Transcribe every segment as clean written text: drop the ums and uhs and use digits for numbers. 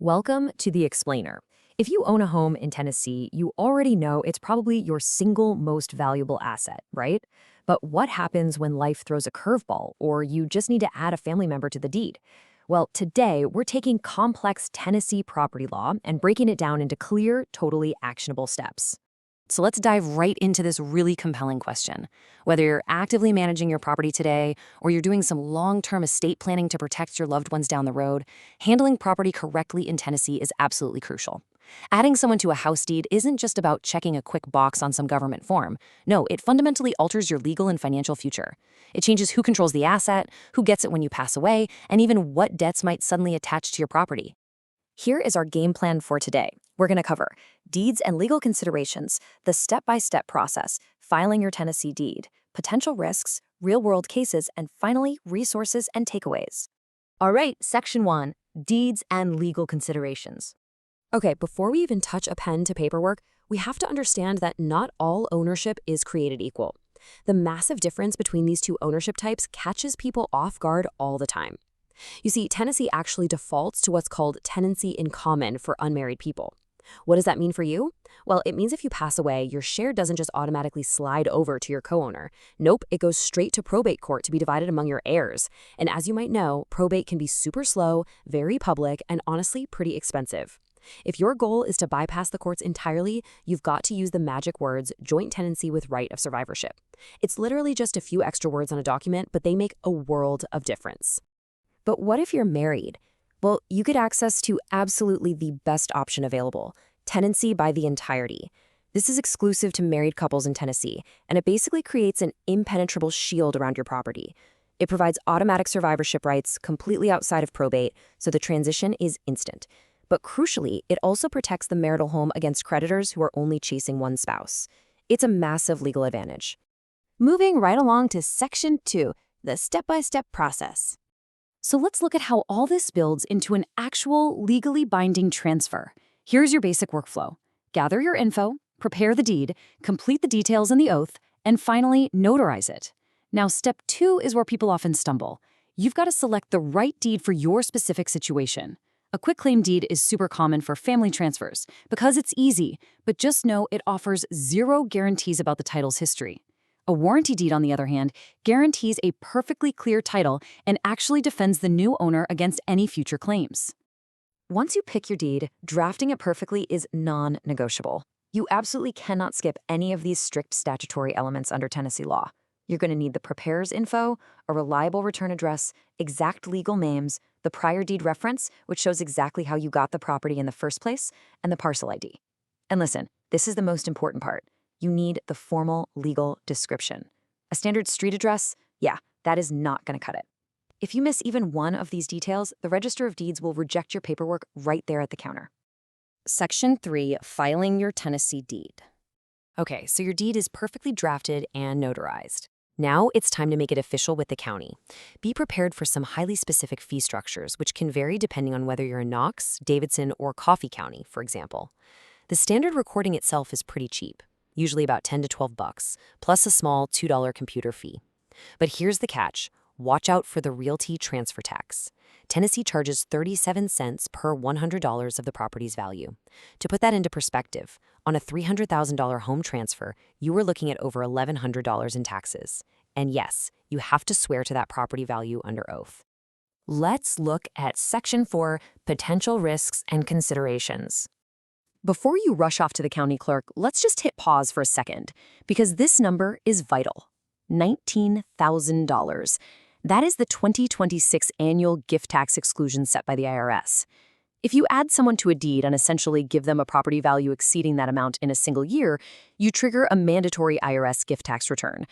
Welcome to The Explainer. If you own a home in Tennessee, you already know it's probably your single most valuable asset, right? But what happens when life throws a curveball or you just need to add a family member to the deed? Well, today we're taking complex Tennessee property law and breaking it down into clear, totally actionable steps. So let's dive right into this really compelling question. Whether you're actively managing your property today or you're doing some long-term estate planning to protect your loved ones down the road, handling property correctly in Tennessee is absolutely crucial. Adding someone to a house deed isn't just about checking a quick box on some government form. No, it fundamentally alters your legal and financial future. It changes who controls the asset, who gets it when you pass away, and even what debts might suddenly attach to your property. Here is our game plan for today. We're going to cover deeds and legal considerations, the step-by-step process, filing your Tennessee deed, potential risks, real-world cases, and finally, resources and takeaways. All right, Section 1, Deeds and Legal Considerations. Okay, before we even touch a pen to paperwork, we have to understand that not all ownership is created equal. The massive difference between these two ownership types catches people off guard all the time. You see, Tennessee actually defaults to what's called tenancy in common for unmarried people. What does that mean for you? Well, it means if you pass away, your share doesn't just automatically slide over to your co-owner. Nope, it goes straight to probate court to be divided among your heirs. And as you might know, probate can be super slow, very public, and honestly pretty expensive. If your goal is to bypass the courts entirely, you've got to use the magic words joint tenancy with right of survivorship. It's literally just a few extra words on a document, but they make a world of difference. But what if you're married? Well, you get access to absolutely the best option available, tenancy by the entirety. This is exclusive to married couples in Tennessee, and it basically creates an impenetrable shield around your property. It provides automatic survivorship rights completely outside of probate, so the transition is instant. But crucially, it also protects the marital home against creditors who are only chasing one spouse. It's a massive legal advantage. Moving right along to Section 2, the step-by-step process. So let's look at how all this builds into an actual legally binding transfer. Here's your basic workflow. Gather your info, prepare the deed, complete the details in the oath, and finally notarize it. Now, step 2 is where people often stumble. You've got to select the right deed for your specific situation. A quitclaim deed is super common for family transfers because it's easy, but just know it offers zero guarantees about the title's history. A warranty deed, on the other hand, guarantees a perfectly clear title and actually defends the new owner against any future claims. Once you pick your deed, drafting it perfectly is non-negotiable. You absolutely cannot skip any of these strict statutory elements under Tennessee law. You're going to need the preparer's info, a reliable return address, exact legal names, the prior deed reference, which shows exactly how you got the property in the first place, and the parcel ID. And listen, this is the most important part. You need the formal legal description. A standard street address? Yeah, that is not going to cut it. If you miss even one of these details, the Register of Deeds will reject your paperwork right there at the counter. Section 3, Filing your Tennessee deed. Okay, so your deed is perfectly drafted and notarized. Now it's time to make it official with the county. Be prepared for some highly specific fee structures, which can vary depending on whether you're in Knox, Davidson, or Coffee County, for example. The standard recording itself is pretty cheap, usually about $10 to $12, plus a small $2 computer fee. But here's the catch. Watch out for the realty transfer tax. Tennessee charges 37 cents per $100 of the property's value. To put that into perspective, on a $300,000 home transfer, you were looking at over $1,100 in taxes. And yes, you have to swear to that property value under oath. Let's look at Section 4, Potential Risks and Considerations. Before you rush off to the county clerk, let's just hit pause for a second, because this number is vital. $19,000. That is the 2026 annual gift tax exclusion set by the IRS. If you add someone to a deed and essentially give them a property value exceeding that amount in a single year, you trigger a mandatory IRS gift tax return.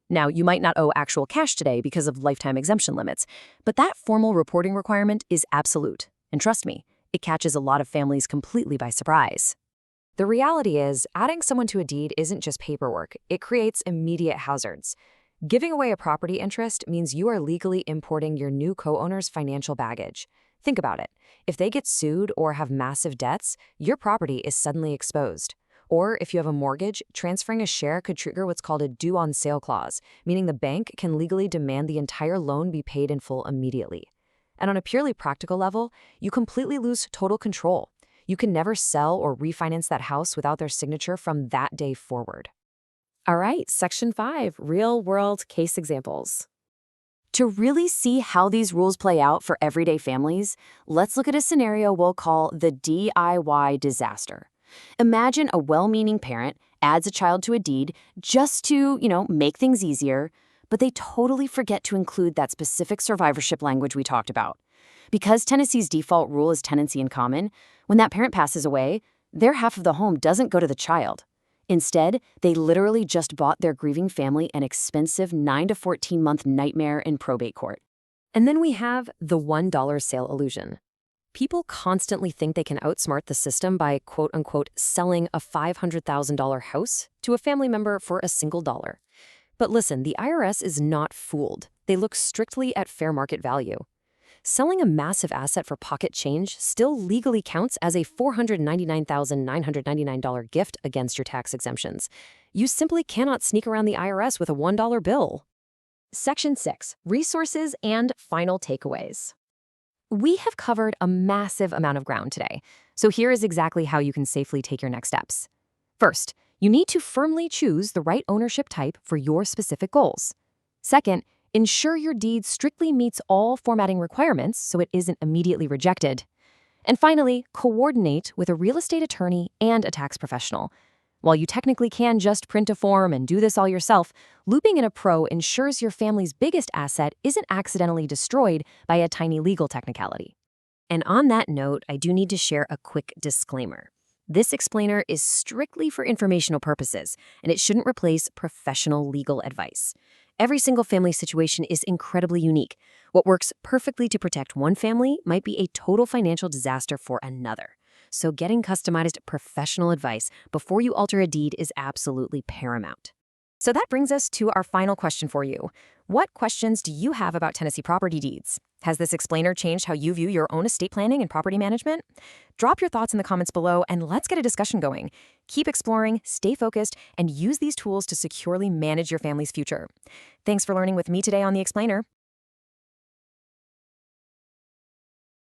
Now, you might not owe actual cash today because of lifetime exemption limits, but that formal reporting requirement is absolute. And trust me, it catches a lot of families completely by surprise. The reality is, adding someone to a deed isn't just paperwork, it creates immediate hazards. Giving away a property interest means you are legally importing your new co-owner's financial baggage. Think about it. If they get sued or have massive debts, your property is suddenly exposed. Or if you have a mortgage, transferring a share could trigger what's called a due on sale clause, meaning the bank can legally demand the entire loan be paid in full immediately. And on a purely practical level, you completely lose total control. You can never sell or refinance that house without their signature from that day forward. All right, Section 5, Real-World Case Examples. To really see how these rules play out for everyday families, let's look at a scenario we'll call the DIY disaster. Imagine a well-meaning parent adds a child to a deed just to, make things easier, but they totally forget to include that specific survivorship language we talked about. Because Tennessee's default rule is tenancy in common, when that parent passes away, their half of the home doesn't go to the child. Instead, they literally just bought their grieving family an expensive 9 to 14-month nightmare in probate court. And then we have the $1 sale illusion. People constantly think they can outsmart the system by, quote-unquote, selling a $500,000 house to a family member for a single dollar. But listen, the IRS is not fooled. They look strictly at fair market value. Selling a massive asset for pocket change still legally counts as a $499,999 gift against your tax exemptions. You simply cannot sneak around the IRS with a $1 bill. Section 6, Resources and Final Takeaways. We have covered a massive amount of ground today, so here is exactly how you can safely take your next steps. First, you need to firmly choose the right ownership type for your specific goals. Second, ensure your deed strictly meets all formatting requirements so it isn't immediately rejected. And finally, coordinate with a real estate attorney and a tax professional. While you technically can just print a form and do this all yourself, looping in a pro ensures your family's biggest asset isn't accidentally destroyed by a tiny legal technicality. And on that note, I do need to share a quick disclaimer. This explainer is strictly for informational purposes, and it shouldn't replace professional legal advice. Every single family situation is incredibly unique. What works perfectly to protect one family might be a total financial disaster for another. So getting customized professional advice before you alter a deed is absolutely paramount. So that brings us to our final question for you. What questions do you have about Tennessee property deeds? Has this explainer changed how you view your own estate planning and property management? Drop your thoughts in the comments below and let's get a discussion going. Keep exploring, stay focused, and use these tools to securely manage your family's future. Thanks for learning with me today on The Explainer.